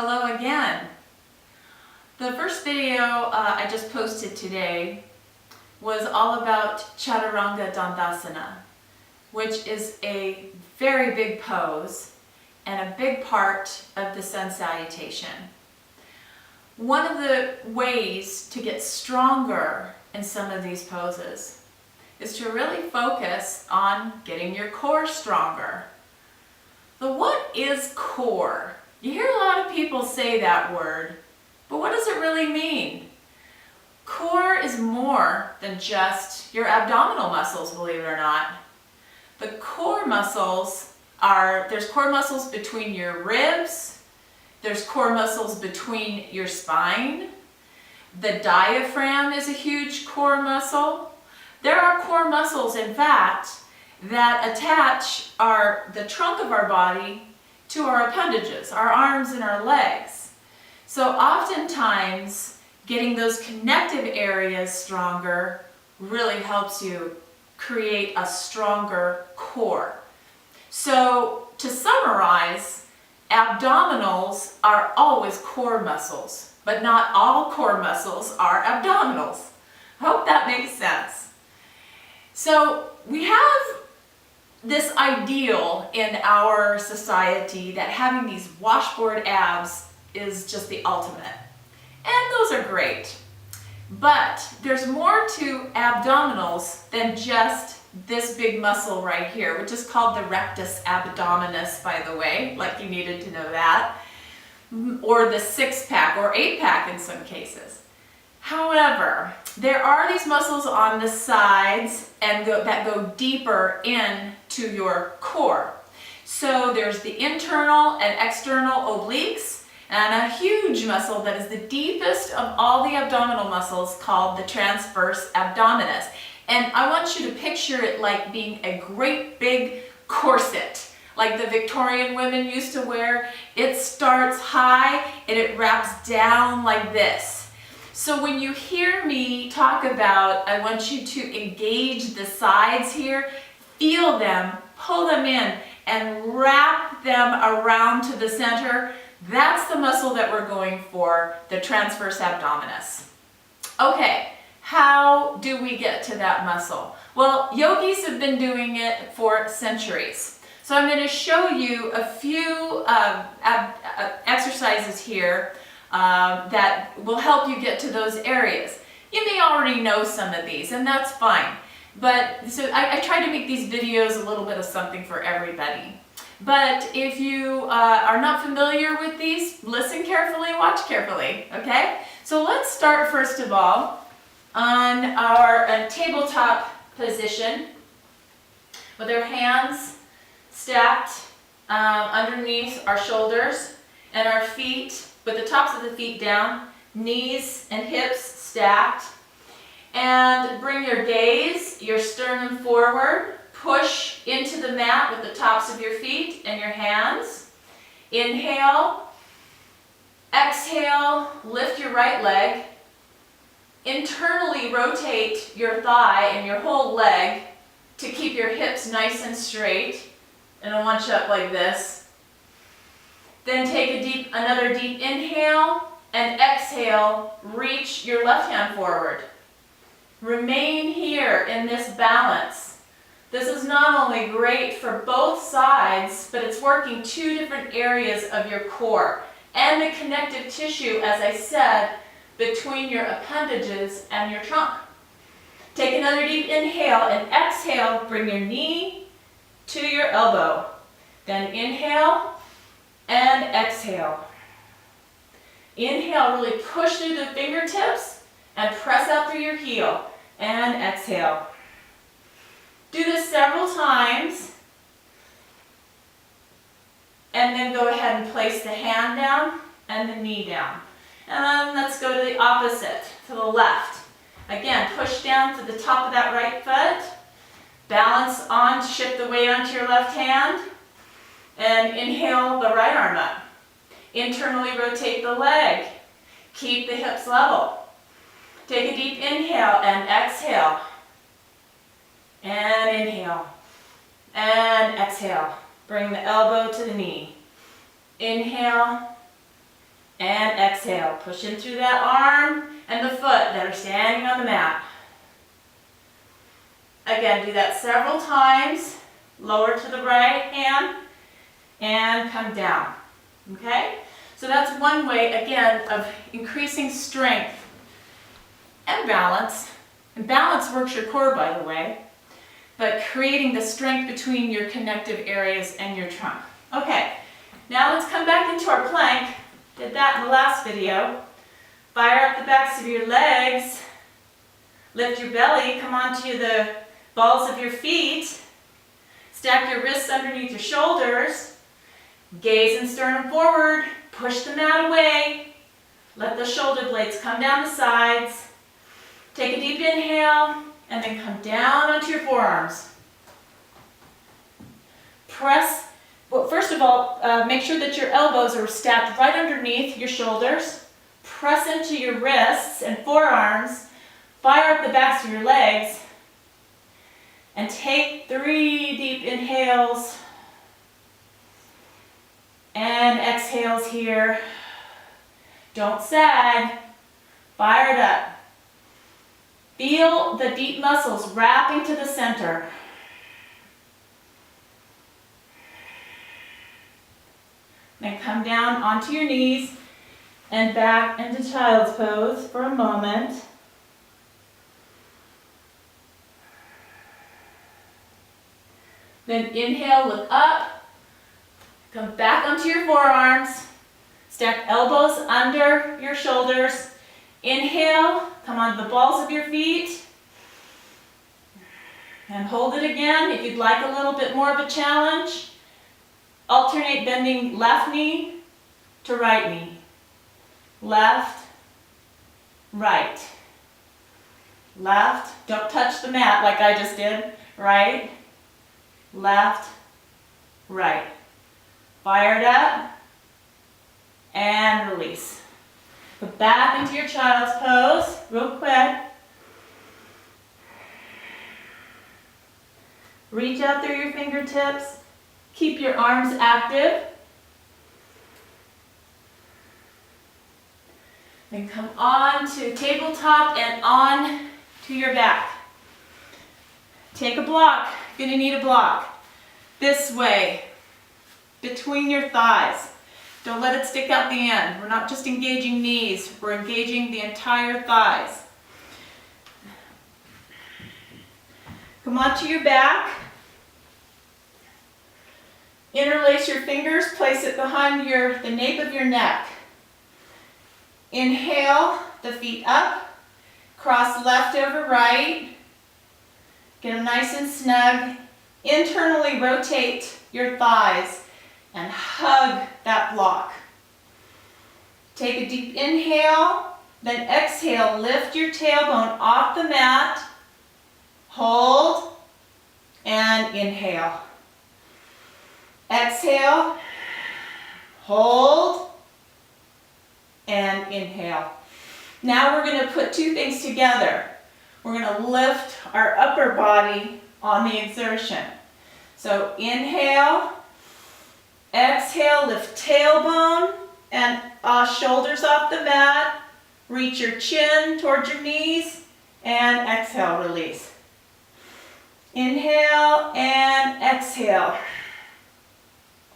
Hello again. The first video I just posted today was all about Chaturanga Dandasana, which is a very big pose and a big part of the sun salutation. One of the ways to get stronger in some of these poses is to really focus on getting your core stronger. But what is core? You hear a lot of people say that word, but what does it really mean? Core is more than just your abdominal muscles, believe it or not. The core muscles there's core muscles between your ribs, there's core muscles between your spine, the diaphragm is a huge core muscle. There are core muscles, in fact, that attach the trunk of our body to our appendages, our arms and our legs. So oftentimes, getting those connective areas stronger really helps you create a stronger core. So to summarize, abdominals are always core muscles, but not all core muscles are abdominals. I hope that makes sense. So we have this ideal in our society that having these washboard abs is just the ultimate. And those are great. But there's more to abdominals than just this big muscle right here, which is called the rectus abdominis, by the way, like you needed to know that, or the six-pack or eight-pack in some cases. However, there are these muscles on the sides that go deeper into your core. So there's the internal and external obliques, and a huge muscle that is the deepest of all the abdominal muscles called the transverse abdominis. And I want you to picture it like being a great big corset, like the Victorian women used to wear. It starts high and it wraps down like this. So when you hear me talk about, I want you to engage the sides here, feel them, pull them in, and wrap them around to the center. That's the muscle that we're going for, the transverse abdominis. Okay, how do we get to that muscle? Well, yogis have been doing it for centuries. So I'm going to show you a few exercises here that will help you get to those areas. You may already know some of these, and that's fine. But so I try to make these videos a little bit of something for everybody. But if you are not familiar with these, listen carefully, watch carefully, okay? So let's start first of all on our tabletop position with our hands stacked underneath our shoulders and our feet with the tops of the feet down, knees and hips stacked. And bring your gaze, your sternum forward. Push into the mat with the tops of your feet and your hands. Inhale. Exhale, lift your right leg. Internally rotate your thigh and your whole leg to keep your hips nice and straight. And I want you up like this. Then take another deep inhale and exhale, reach your left hand forward. Remain here in this balance. This is not only great for both sides, but it's working two different areas of your core and the connective tissue, as I said, between your appendages and your trunk. Take another deep inhale and exhale, bring your knee to your elbow. Then inhale and exhale. Inhale, really push through the fingertips and press out through your heel. And exhale. Do this several times. And then go ahead and place the hand down and the knee down. And then let's go to the opposite, to the left. Again, push down to the top of that right foot. Balance on, shift the weight onto your left hand. And inhale the right arm up. Internally rotate the leg. Keep the hips level. Take a deep inhale and exhale. And inhale. And exhale. Bring the elbow to the knee. Inhale And exhale. Push in through that arm and the foot that are standing on the mat. Again, do that several times. Lower to the right hand and come down. Okay? So that's one way, again, of increasing strength and balance. And balance works your core, by the way, but creating the strength between your connective areas and your trunk. Okay, now let's come back into our plank. Did that in the last video. Fire up the backs of your legs. Lift your belly, come onto the balls of your feet. Stack your wrists underneath your shoulders. Gaze and sternum forward. Push the mat away. Let the shoulder blades come down the sides. Take a deep inhale and then come down onto your forearms. Press, well, first of all, make sure that your elbows are stacked right underneath your shoulders. Press into your wrists and forearms. Fire up the backs of your legs. And take 3 deep inhales and exhales here. Don't sag. Fire it up. Feel the deep muscles wrapping to the center. Then come down onto your knees and back into child's pose for a moment. Then inhale, look up, come back onto your forearms, stack elbows under your shoulders. Inhale, come onto the balls of your feet, and hold it again. If you'd like a little bit more of a challenge, alternate bending left knee to right knee. Left, right. Left, don't touch the mat like I just did. Right, left, right. Fire it up and release. Go back into your child's pose real quick. Reach out through your fingertips. Keep your arms active. Then come on to tabletop and on to your back. Take a block. You're going to need a block. This way, between your thighs. Don't let it stick out the end. We're not just engaging knees, we're engaging the entire thighs. Come onto your back. Interlace your fingers, place it behind the nape of your neck. Inhale, the feet up, cross left over right. Get them nice and snug. Internally rotate your thighs and hug that block. Take a deep inhale, then exhale. Lift your tailbone off the mat. Hold and inhale. Exhale, hold, and inhale. Now we're going to put 2 things together. We're going to lift our upper body on the exertion. So inhale, exhale, lift tailbone and shoulders off the mat. Reach your chin towards your knees and exhale, release. Inhale and exhale.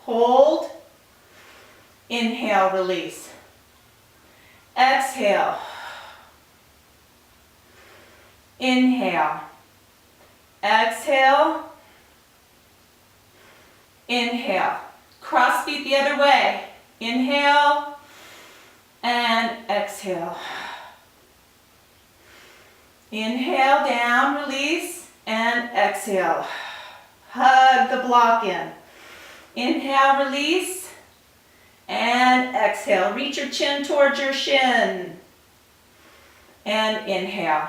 Hold, inhale, release. Exhale. Inhale. Exhale. Inhale. Cross feet the other way. Inhale and exhale. Inhale, down, release, and exhale. Hug the block in. Inhale, release, and exhale. Reach your chin towards your shin. And inhale.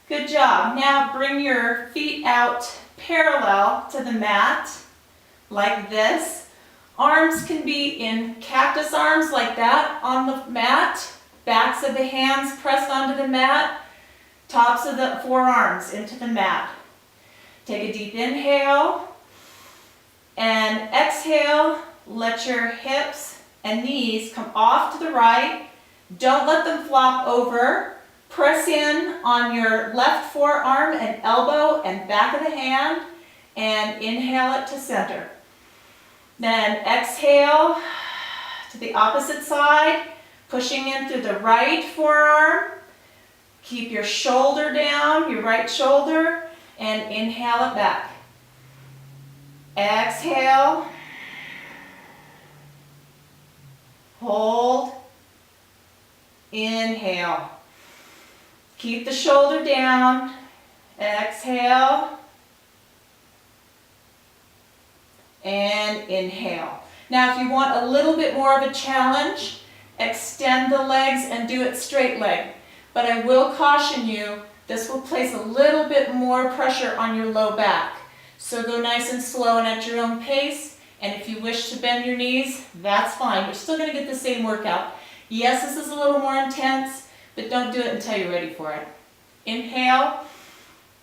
Good job. Now bring your feet out parallel to the mat, like this. Arms can be in cactus arms like that on the mat. Backs of the hands pressed onto the mat. Tops of the forearms into the mat. Take a deep inhale and exhale. Let your hips and knees come off to the right. Don't let them flop over. Press in on your left forearm and elbow and back of the hand, and inhale it to center. Then exhale to the opposite side, pushing in through the right forearm. Keep your shoulder down, your right shoulder, and inhale it back. Exhale. Hold. Inhale. Keep the shoulder down. Exhale. And inhale. Now if you want a little bit more of a challenge, extend the legs and do it straight leg. But I will caution you, this will place a little bit more pressure on your low back. So go nice and slow and at your own pace. And if you wish to bend your knees, that's fine. You're still going to get the same workout. Yes, this is a little more intense, but don't do it until you're ready for it. Inhale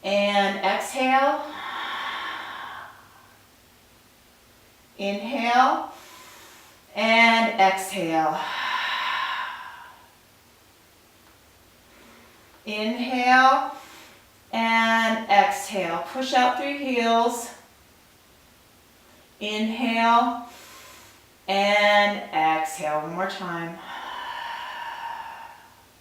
and exhale. Inhale and exhale. Inhale and exhale. Push out through your heels. Inhale and exhale. One more time.